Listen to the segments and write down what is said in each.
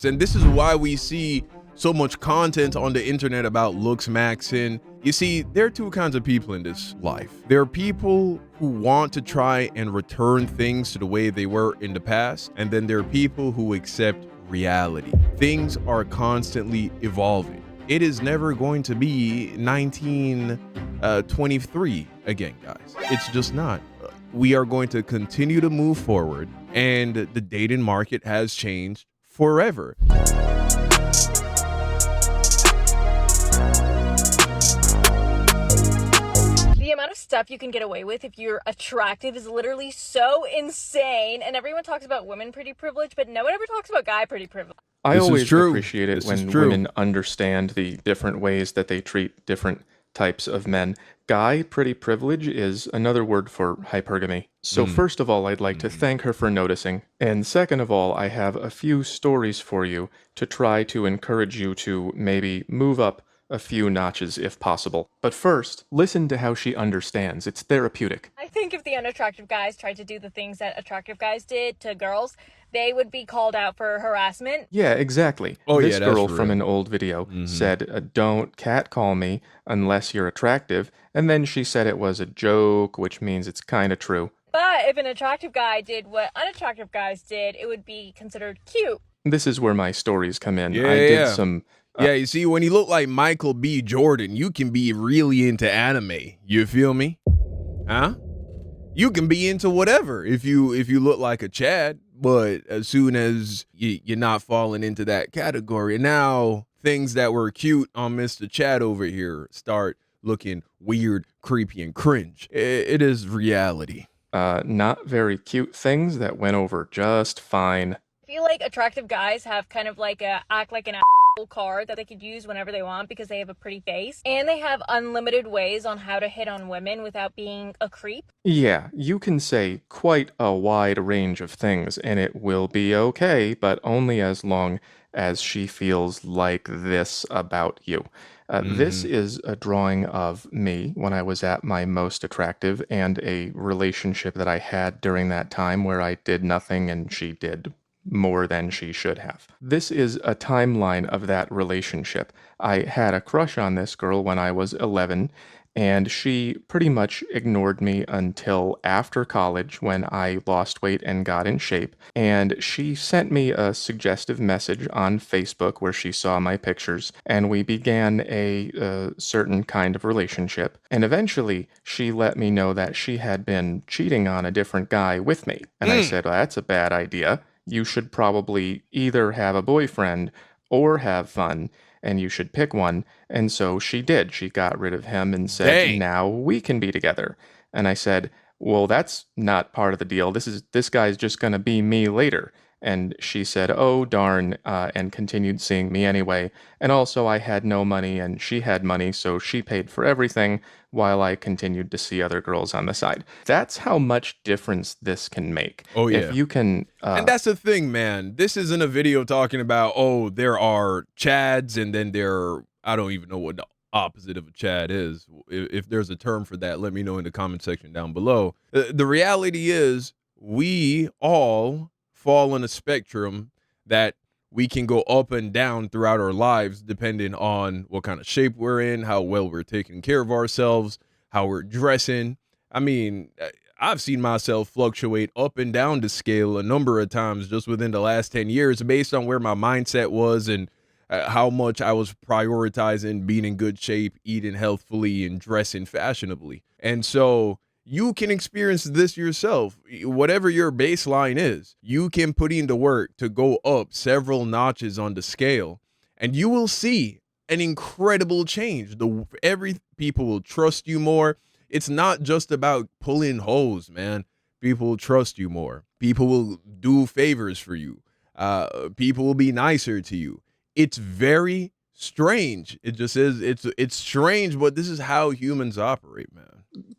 And this is why we see so much content on the internet about looks maxing. You see, there are two kinds of people in this life. There are people who want to try and return things to the way they were in the past, and then there are people who accept reality. Things are constantly evolving. It is never going to be 1923 again, guys. It's just not. We are going to continue to move forward, and the dating market has changed forever. The amount of stuff you can get away with if you're attractive is literally so insane. And everyone talks about women pretty privilege, but no one ever talks about guy pretty privilege. I always appreciate it when women understand the different ways that they treat different types of men. Guy pretty privilege is another word for hypergamy. So first of all, I'd like to thank her for noticing. And second of all, I have a few stories for you to try to encourage you to maybe move up a few notches if possible. But first, listen to how she understands. It's therapeutic. I think if the unattractive guys tried to do the things that attractive guys did to girls, they would be called out for harassment. Yeah, exactly. This girl from an old video said, don't catcall me unless you're attractive. And then she said it was a joke, which means it's kind of true. But if an attractive guy did what unattractive guys did, it would be considered cute. This is where my stories come in. I did some... yeah, you see, when you look like Michael B. Jordan, you can be really into anime. You feel me? Huh? You can be into whatever if you look like a Chad, but as soon as you're not falling into that category, now things that were cute on Mr. Chad over here start looking weird, creepy, and cringe. It is reality. Not very cute things that went over just fine. I feel like attractive guys have kind of like a act like an card that they could use whenever they want because they have a pretty face, and they have unlimited ways on how to hit on women without being a creep. Yeah, you can say quite a wide range of things and it will be okay, but only as long as she feels like this about you. This is a drawing of me when I was at my most attractive, and a relationship that I had during that time where I did nothing and she did more than she should have. This is a timeline of that relationship. I had a crush on this girl when I was 11, and she pretty much ignored me until after college when I lost weight and got in shape. And she sent me a suggestive message on Facebook where she saw my pictures, and we began a certain kind of relationship. And eventually, she let me know that she had been cheating on a different guy with me. And I said, well, that's a bad idea. You should probably either have a boyfriend or have fun, and you should pick one. And so she did. She got rid of him and said, now we can be together. And I said, well, that's not part of the deal. This guy's just going to be me later. And she said, oh, darn, and continued seeing me anyway. And also I had no money and she had money, so she paid for everything while I continued to see other girls on the side. That's how much difference this can make. Oh, yeah. If you can... and that's the thing, man. This isn't a video talking about, oh, there are Chads and then I don't even know what the opposite of a Chad is. If there's a term for that, let me know in the comment section down below. The reality is we all fall on a spectrum that we can go up and down throughout our lives depending on what kind of shape we're in, how well we're taking care of ourselves, how we're dressing. I mean, I've seen myself fluctuate up and down the scale a number of times just within the last 10 years based on where my mindset was and how much I was prioritizing being in good shape, eating healthfully, and dressing fashionably. And so you can experience this yourself. Whatever your baseline is, you can put in the work to go up several notches on the scale, and you will see an incredible change. People will trust you more. It's not just about pulling hoes, man. People will trust you more. People will do favors for you. People will be nicer to you. It's very strange. It just is. It's strange, but this is how humans operate, man.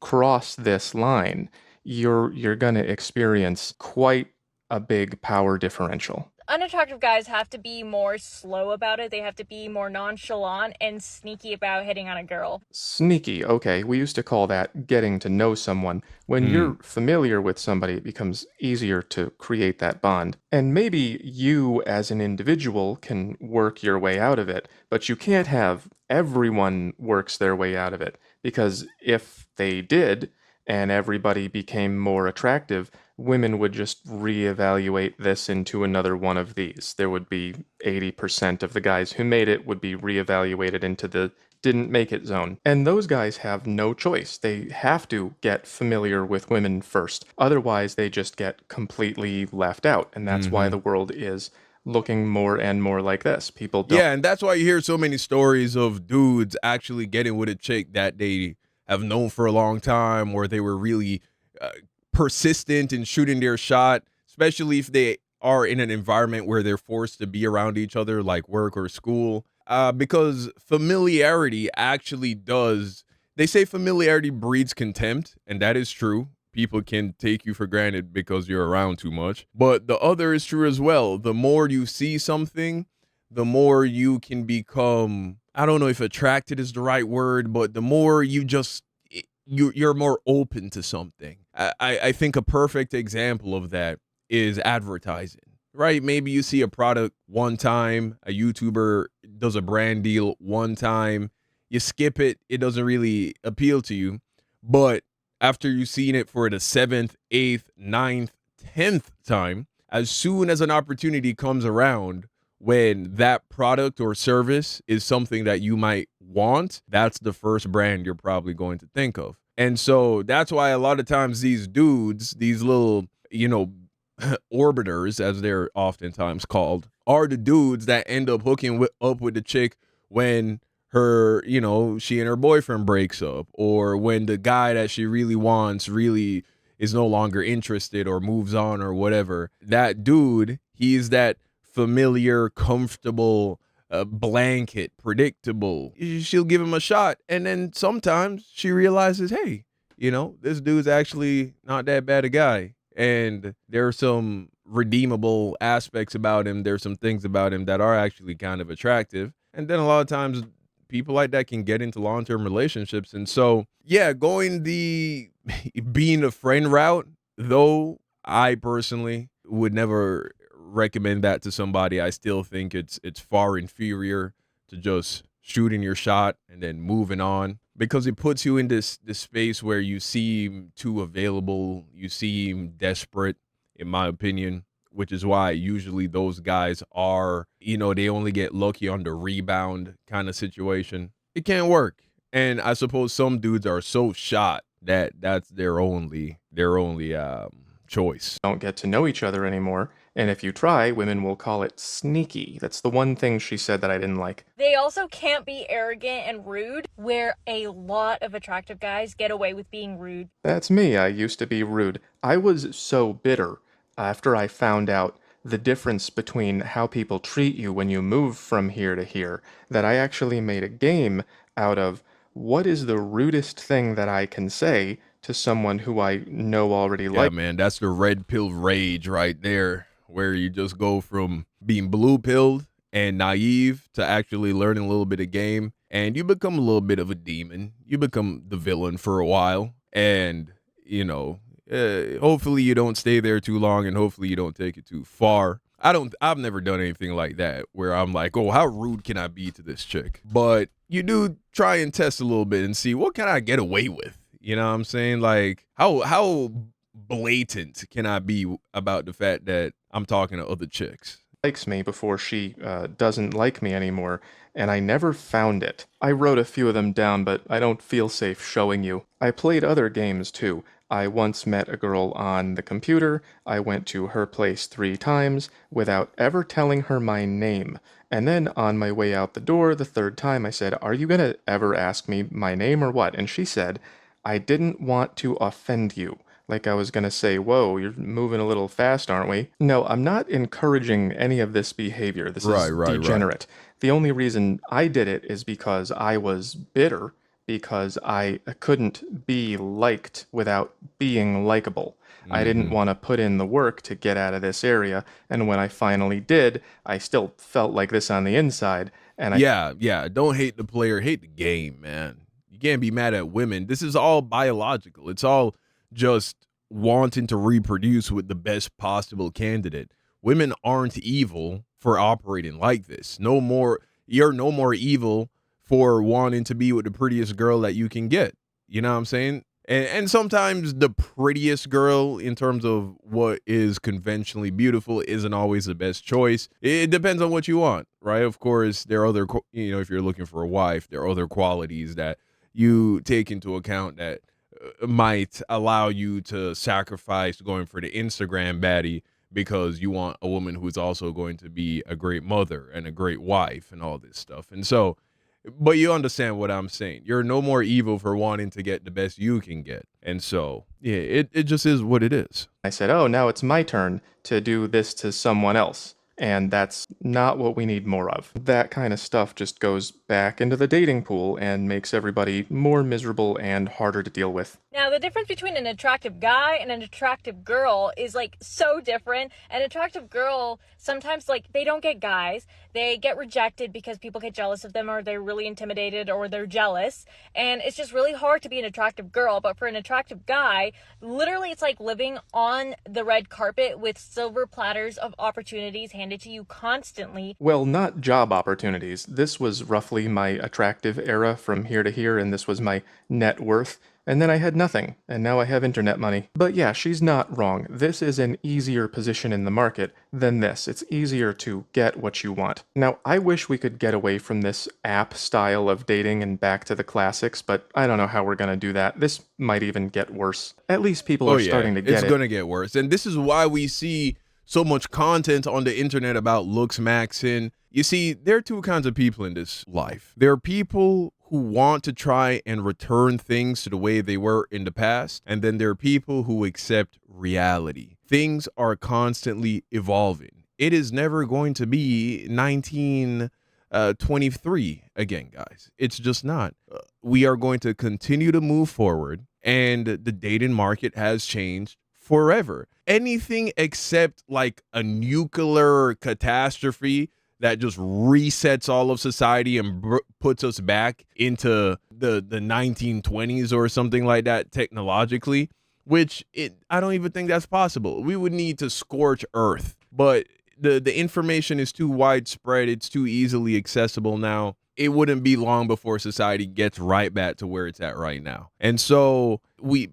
Cross this line, you're going to experience quite a big power differential. unattractive guys have to be more slow about it. They have to be more nonchalant and sneaky about hitting on a girl. Sneaky, okay, we used to call that getting to know someone. When Mm. you're familiar with somebody, it becomes easier to create that bond. And maybe you, as an individual, can work your way out of it, but you can't have everyone works their way out of it. Because if they did, and everybody became more attractive, women would just reevaluate this into another one of these. There would be 80% of the guys who made it would be reevaluated into the didn't make it zone. And those guys have no choice. They have to get familiar with women first. Otherwise, they just get completely left out. And that's why Hmm. the world is looking more and more like this. People don't. Yeah, and that's why you hear so many stories of dudes actually getting with a chick that they have known for a long time, or they were really uh, persistent in shooting their shot, especially if they are in an environment where they're forced to be around each other, like work or school. Because familiarity actually does, they say familiarity breeds contempt, and that is true. People can take you for granted because you're around too much. But the other is true as well. The more you see something, the more you can become, I don't know if attracted is the right word, but the more you just you're more open to something. I think a perfect example of that is advertising. Right? Maybe you see a product one time, a YouTuber does a brand deal one time, you skip it, it doesn't really appeal to you. But after you've seen it for the seventh, eighth, ninth, 10th time, as soon as an opportunity comes around when that product or service is something that you might want, that's the first brand you're probably going to think of. And so that's why a lot of times these dudes, these little, orbiters, as they're oftentimes called, are the dudes that end up up with the chick when she and her boyfriend breaks up, or when the guy that she really wants really is no longer interested or moves on or whatever. That dude, he's that familiar, comfortable, blanket, predictable. She'll give him a shot, and then sometimes she realizes, hey, this dude's actually not that bad a guy. And there are some redeemable aspects about him. There's some things about him that are actually kind of attractive. And then a lot of times people like that can get into long-term relationships. And so, yeah, going the being a friend route, though I personally would never recommend that to somebody. I still think it's far inferior to just shooting your shot and then moving on, because it puts you in this space where you seem too available, you seem desperate, in my opinion, which is why usually those guys are, they only get lucky on the rebound kind of situation. It can't work. And I suppose some dudes are so shot that that's their only choice. Don't get to know each other anymore. And if you try, women will call it sneaky. That's the one thing she said that I didn't like. They also can't be arrogant and rude, where a lot of attractive guys get away with being rude. That's me. I used to be rude. I was so bitter after I found out the difference between how people treat you when you move from here to here that I actually made a game out of what is the rudest thing that I can say to someone who I know already Yeah, likes. man, that's the red pill rage right there, where you just go from being blue pilled and naive to actually learning a little bit of game, and you become a little bit of a demon. You become the villain for a while, and hopefully you don't stay there too long, and hopefully you don't take it too far. I've never done anything like that where I'm like, oh, how rude can I be to this chick? But you do try and test a little bit and see, what can I get away with? You know what I'm saying? Like, how blatant can I be about the fact that I'm talking to other chicks? Likes me before she doesn't like me anymore, and I never found it. I wrote a few of them down, but I don't feel safe showing you. I played other games too. I once met a girl on the computer. I went to her place 3 times without ever telling her my name. And then on my way out the door the 3rd time, I said, "Are you gonna ever ask me my name or what?" And she said, "I didn't want to offend you." Like I was gonna say, "Whoa, you're moving a little fast, aren't we?" No, I'm not encouraging any of this behavior. This Right, is right, right. degenerate. The only reason I did it is because I was bitter, because I couldn't be liked without being likable. I didn't want to put in the work to get out of this area, and when I finally did, I still felt like this on the inside, and Yeah. Don't hate the player, hate the game, man. You can't be mad at women. This is all biological. It's all just wanting to reproduce with the best possible candidate. Women aren't evil for operating like this. You're no more evil for wanting to be with the prettiest girl that you can get. You know what I'm saying? And sometimes the prettiest girl in terms of what is conventionally beautiful isn't always the best choice. It depends on what you want, right? Of course, there are other, if you're looking for a wife, there are other qualities that you take into account that might allow you to sacrifice going for the Instagram baddie because you want a woman who's also going to be a great mother and a great wife and all this stuff. And so, but you understand what I'm saying. You're no more evil for wanting to get the best you can get. And so, yeah, it just is what it is. I said, oh, now it's my turn to do this to someone else. And that's not what we need more of. That kind of stuff just goes back into the dating pool and makes everybody more miserable and harder to deal with. Now, the difference between an attractive guy and an attractive girl is like so different. An attractive girl, sometimes like they don't get guys. They get rejected because people get jealous of them or they're really intimidated or they're jealous. And it's just really hard to be an attractive girl. But for an attractive guy, literally it's like living on the red carpet with silver platters of opportunities handed to you constantly. Well, not job opportunities. This was roughly my attractive era from here to here, and this was my net worth. And then I had nothing, and now I have internet money. But yeah, she's not wrong. This is an easier position in the market than this. It's easier to get what you want. Now, I wish we could get away from this app style of dating and back to the classics, but I don't know how we're going to do that. This might even get worse. At least people are starting to get it. It's going to get worse. And this is why we see so much content on the internet about looks maxing. You see, there are two kinds of people in this life. There are people who want to try and return things to the way they were in the past. And then there are people who accept reality. Things are constantly evolving. It is never going to be 1923 again, guys. It's just not. We are going to continue to move forward, and the dating market has changed forever. Anything except like a nuclear catastrophe that just resets all of society and puts us back into the 1920s or something like that technologically, which I don't even think that's possible. We would need to scorch earth, but the information is too widespread. It's too easily accessible now. It wouldn't be long before society gets right back to where it's at right now. And so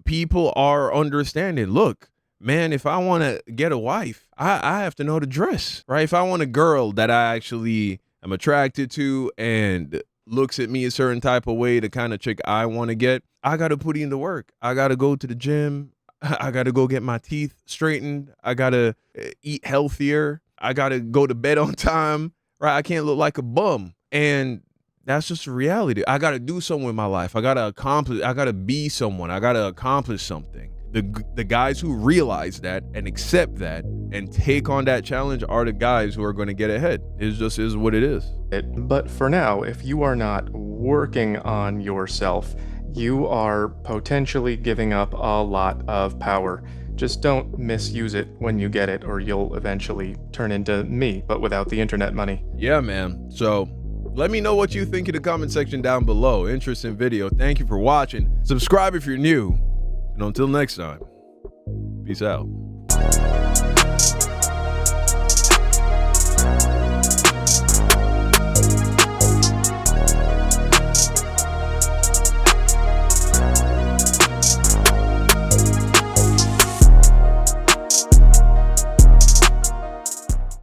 people are understanding, look, man, if I want to get a wife, I have to know the dress, right? If I want a girl that I actually am attracted to and looks at me a certain type of way, the kind of chick I want to get, I got to put in the work. I got to go to the gym. I got to go get my teeth straightened. I got to eat healthier. I got to go to bed on time, right? I can't look like a bum. And that's just a reality. I got to do something with my life. I got to be someone. I got to accomplish something. The guys who realize that and accept that and take on that challenge are the guys who are going to get ahead. It just is what it is. But for now, if you are not working on yourself, you are potentially giving up a lot of power. Just don't misuse it when you get it, or you'll eventually turn into me, but without the internet money. Yeah, man. So let me know what you think in the comment section down below. Interesting video. Thank you for watching. Subscribe if you're new. And until next time, peace out.